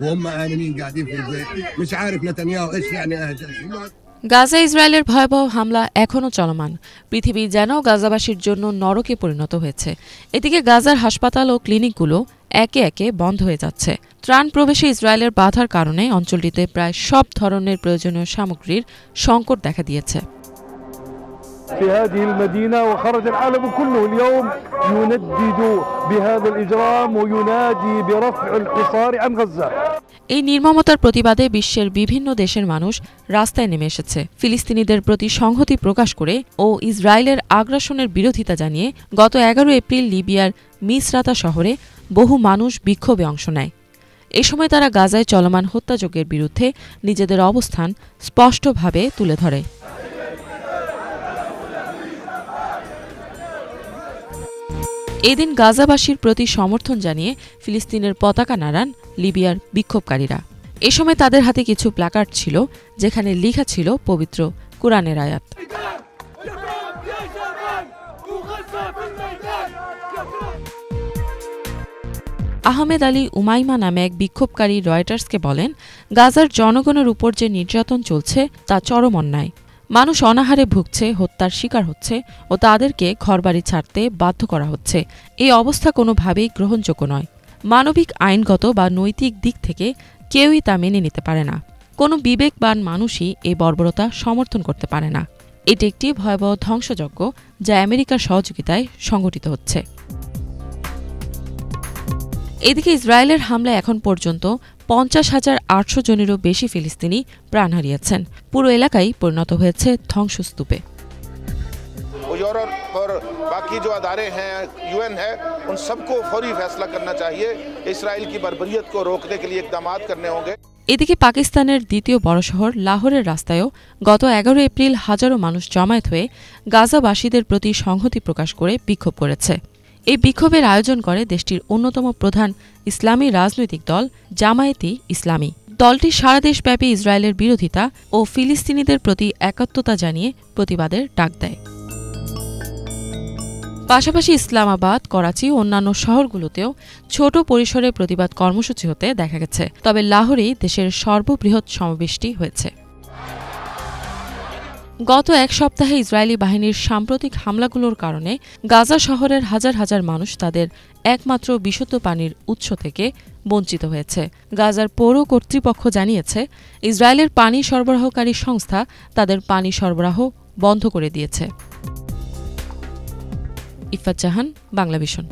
وهم آمنين قاعدين في البيت مش عارف نتنياهو ايش يعني গাজা ইসরায়েলের ভয়াবহ হামলা এখনও চলমান। পৃথিবী যেন গাজাবাসীর জন্য নরকে পরিণত হয়েছে। এদিকে গাজার হাসপাতাল ও ক্লিনিকগুলো একে একে বন্ধ হয়ে যাচ্ছে। ত্রাণ প্রবেশে ইসরায়েলের বাধার কারণে অঞ্চলটিতে প্রায় সব ধরনের প্রয়োজনীয় সামগ্রীর সংকট দেখা দিয়েছে। في هذه المدينة وخرج العالم كله اليوم يندد بهذا الإجرام وينادي برفع الحصار عن غزة। এই নির্মমতার প্রতিবাদে বিশ্বের বিভিন্ন দেশের মানুষ রাস্তায় নেমে এসেছে। ফিলিস্তিনিদের প্রতি সংহতি প্রকাশ করে ও ইসরায়েলের আগ্রাসনের বিরোধিতা জানিয়ে গত 11 এপ্রিল লিবিয়ার মিসরাতা শহরে বহু মানুষ বিক্ষোভে অংশ নেয়। এ সময় তারা গাজায় চলমান হত্যাযজ্ঞের বিরুদ্ধে নিজেদের অবস্থান স্পষ্টভাবে তুলে ধরে। এদিন গাজাবাসীর প্রতি সমর্থন জানিয়ে ফিলিস্তিনের পতাকা নাড়ান লিবিয়ার বিক্ষোভকারীরা। এ সময় তাদের হাতে কিছু প্ল্যাকার্ড ছিল, যেখানে লেখা ছিল পবিত্র কুরআনের আয়াত। আহমেদ আলী উমাইমা নামে এক বিক্ষোভকারী রয়টার্সকে বলেন, গাজার জনগণের উপর যে নির্যাতন চলছে তা চরম অন্যায়। মানুষ অনাহারে ভুগছে, হত্যার শিকার হচ্ছে ও তাদেরকে ঘরবাড়ি ছাড়তে বাধ্য করা হচ্ছে। এই অবস্থা কোনোভাবেই গ্রহণযোগ্য নয়। মানবিক, আইনগত বা নৈতিক দিক থেকে কেউই তা মেনে নিতে পারে না। কোনো বিবেকবান মানুষই এই বর্বরতা সমর্থন করতে পারে না। এটি একটি ভয়াবহ ধ্বংসযজ্ঞ যা আমেরিকার সহযোগিতায় সংঘটিত হচ্ছে। এদিকে ইসরায়েলের হামলায় এখন পর্যন্ত 50,800 জনেরও বেশি ফিলিস্তিনি প্রাণ হারিয়েছেন। পুরো এলাকাই পরিণত হয়েছে ধ্বংসস্তূপে। यूरोप और बाकी जो अदारे हैं, यूएन है, उन सबको फौरी फैसला करना चाहिए। इसराइल की बर्बरियत को रोकने के लिए इकदाम करने होंगे। এদিকে পাকিস্তানের দ্বিতীয় বড় শহর লাহোরের রাস্তায়ও গত 11 এপ্রিল হাজারো মানুষ জমায়েত হয়ে গাজাবাসীদের প্রতি সংহতি প্রকাশ করে বিক্ষোভ করেছে। এই বিক্ষোভের আয়োজন করে দেশটির অন্যতম প্রধান ইসলামী রাজনৈতিক দল জামায়াতে ইসলামী। দলটি সারা দেশব্যাপী ইসরায়েলের বিরোধিতা ও ফিলিস্তিনিদের প্রতি একাত্মতা জানিয়ে প্রতিবাদের ডাক দেয়। পাশাপাশি ইসলামাবাদ, করাচি ও অন্যান্য শহরগুলোতেও ছোট পরিসরে প্রতিবাদ কর্মসূচি হতে দেখা গেছে। তবে লাহোরেই দেশের সর্ববৃহৎ সমাবেশটি হয়েছে। গত এক সপ্তাহে ইসরায়েলি বাহিনীর সাম্প্রতিক হামলাগুলোর কারণে গাজা শহরের হাজার হাজার মানুষ তাদের একমাত্র বিশুদ্ধ পানির উৎস থেকে বঞ্চিত হয়েছে। গাজার পৌর কর্তৃপক্ষ জানিয়েছে, ইসরায়েলের পানি সরবরাহকারী সংস্থা তাদের পানি সরবরাহ বন্ধ করে দিয়েছে। ইফাত জাহান, বাংলাভিশন।